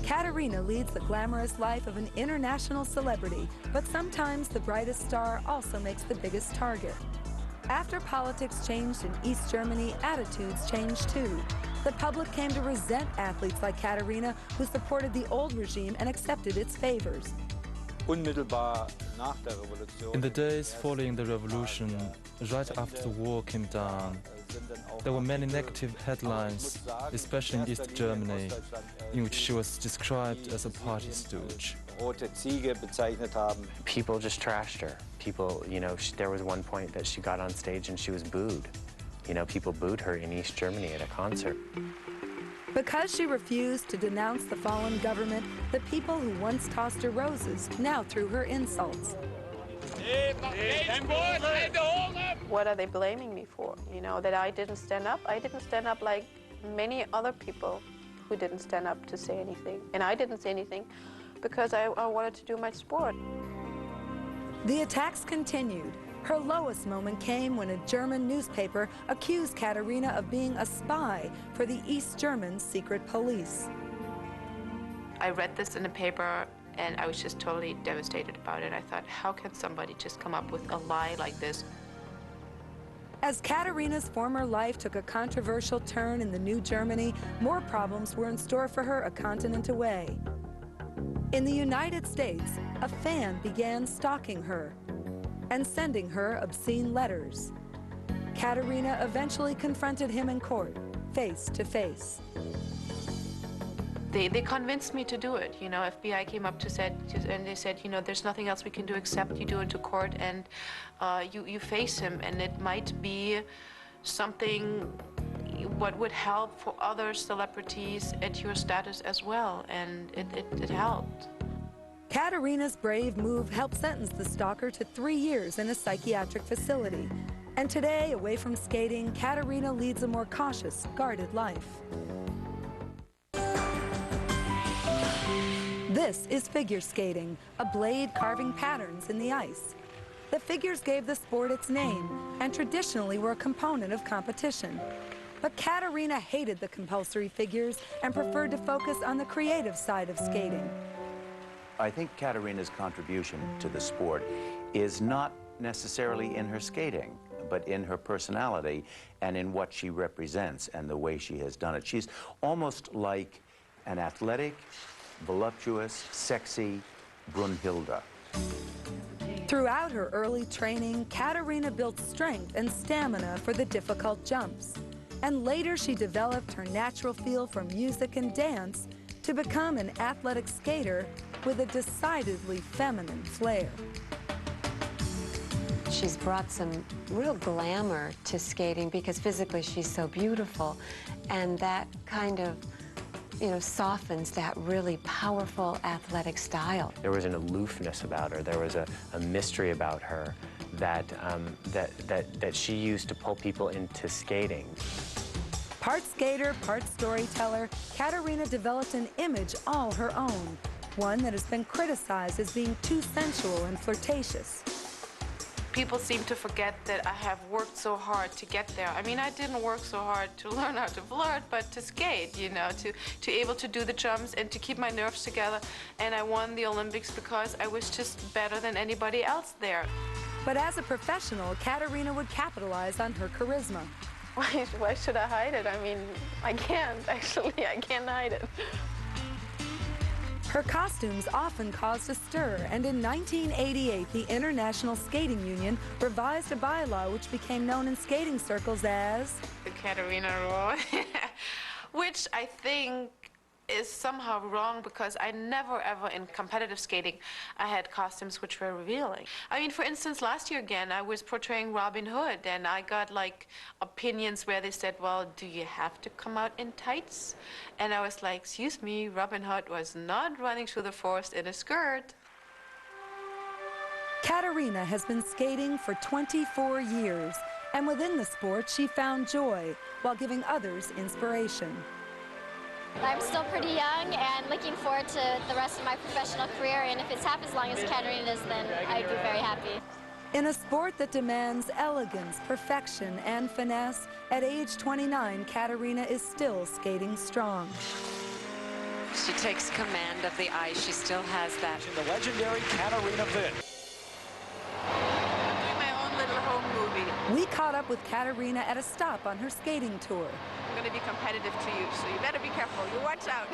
Katarina leads the glamorous life of an international celebrity, but sometimes the brightest star also makes the biggest target. After politics changed in East Germany, attitudes changed too. The public came to resent athletes like Katarina, who supported the old regime and accepted its favors. In the days following the revolution, right after the war came down, there were many negative headlines, especially in East Germany, in which she was described as a party stooge. People just trashed her. People, there was one point that she got on stage and she was booed. People booed her in East Germany at a concert. Because she refused to denounce the fallen government, the people who once tossed her roses now threw her insults. What are they blaming me for? That I didn't stand up? I didn't stand up like many other people who didn't stand up to say anything. And I didn't say anything because I wanted to do my sport. The attacks continued. Her lowest moment came when a German newspaper accused Katarina of being a spy for the East German secret police. I read this in the paper and I was just totally devastated about it. I thought, how can somebody just come up with a lie like this? As Katarina's former life took a controversial turn in the new Germany, more problems were in store for her a continent away. In the United States, a fan began stalking her and sending her obscene letters. Katarina eventually confronted him in court, face to face. They convinced me to do it. FBI came up and they said, there's nothing else we can do except you do it to court and you face him, and it might be something what would help for other celebrities at your status as well, and it helped. Katarina's brave move helped sentence the stalker to 3 years in a psychiatric facility. And today, away from skating, Katarina leads a more cautious, guarded life. This is figure skating, a blade carving patterns in the ice. The figures gave the sport its name and traditionally were a component of competition. But Katarina hated the compulsory figures and preferred to focus on the creative side of skating. I think Katarina's contribution to the sport is not necessarily in her skating, but in her personality and in what she represents and the way she has done it. She's almost like an athletic, voluptuous, sexy Brunhilde. Throughout her early training, Katarina built strength and stamina for the difficult jumps. And later she developed her natural feel for music and dance to become an athletic skater with a decidedly feminine flair. She's brought some real glamour to skating because physically she's so beautiful, and that kind of softens that really powerful athletic style. There was an aloofness about her. There was a mystery about her that she used to pull people into skating. Part skater, part storyteller, Katarina developed an image all her own, one that has been criticized as being too sensual and flirtatious. People seem to forget that I have worked so hard to get there. I mean, I didn't work so hard to learn how to flirt, but to skate, to able to do the jumps and to keep my nerves together. And I won the Olympics because I was just better than anybody else there. But as a professional, Katarina would capitalize on her charisma. Why should I hide it? I mean, I can't, actually. I can't hide it. Her costumes often caused a stir, and in 1988, the International Skating Union revised a bylaw which became known in skating circles as the Katarina rule, which I think is somehow wrong because I never ever in competitive skating I had costumes which were revealing. I mean, for instance, last year again I was portraying Robin Hood, and I got like opinions where they said, well, do you have to come out in tights? And I was like, excuse me, Robin Hood was not running through the forest in a skirt. Katarina has been skating for 24 years, and within the sport she found joy while giving others inspiration. I'm still pretty young and looking forward to the rest of my professional career, and if it's half as long as Katarina's, then I'd be very happy. In a sport that demands elegance, perfection, and finesse, at age 29, Katarina is still skating strong. She takes command of the ice. She still has that. The legendary Katarina Witt. I'm doing my own little home movie. We caught up with Katarina at a stop on her skating tour. I'm going to be competitive to you, so you better be careful. You watch out.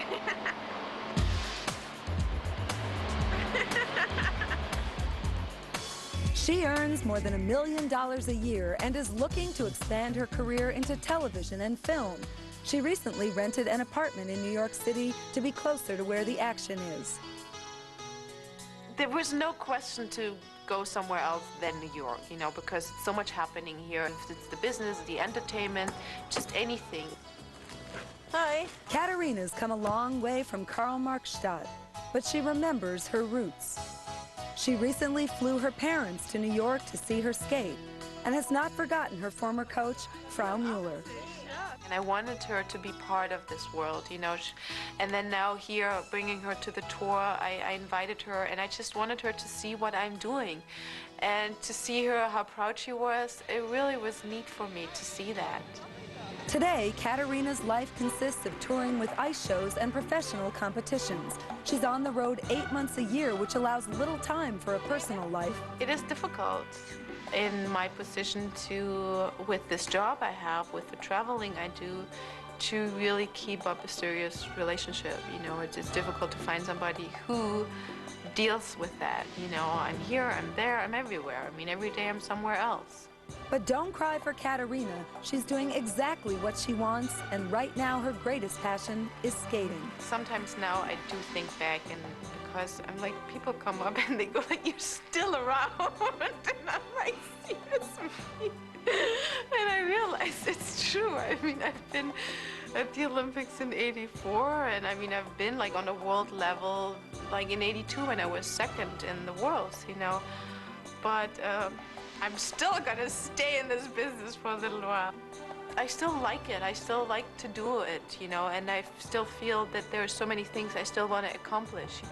She earns more than $1 million a year and is looking to expand her career into television and film. She recently rented an apartment in New York City to be closer to where the action is. There was no question to go somewhere else than New York, you know, because it's so much happening here. If it's the business, the entertainment, just anything. Hi. Katarina's come a long way from Karl-Marx-Stadt, but she remembers her roots. She recently flew her parents to New York to see her skate and has not forgotten her former coach, Frau Mueller. And I wanted her to be part of this world, you know. And then now here, bringing her to the tour, I invited her, and I just wanted her to see what I'm doing. And to see her, how proud she was, it really was neat for me to see that. Today, Katarina's life consists of touring with ice shows and professional competitions. She's on the road 8 months a year, which allows little time for a personal life. It is difficult in my position to, with this job I have, with the traveling I do, to really keep up a serious relationship. You know, it's difficult to find somebody who deals with that. You know, I'm here, I'm there, I'm everywhere. I mean, every day I'm somewhere else. But don't cry for Katarina. She's doing exactly what she wants, and right now her greatest passion is skating. Sometimes now I do think back, and because I'm like, people come up and they go like, you're still around. And I'm like, seriously? And I realize it's true. I mean, I've been at the Olympics in '84, and I mean, I've been like on a world level, like in '82 when I was second in the worlds, you know. But I'm still gonna stay in this business for a little while. I still like it. I still like to do it, you know, and I still feel that there are so many things I still want to accomplish.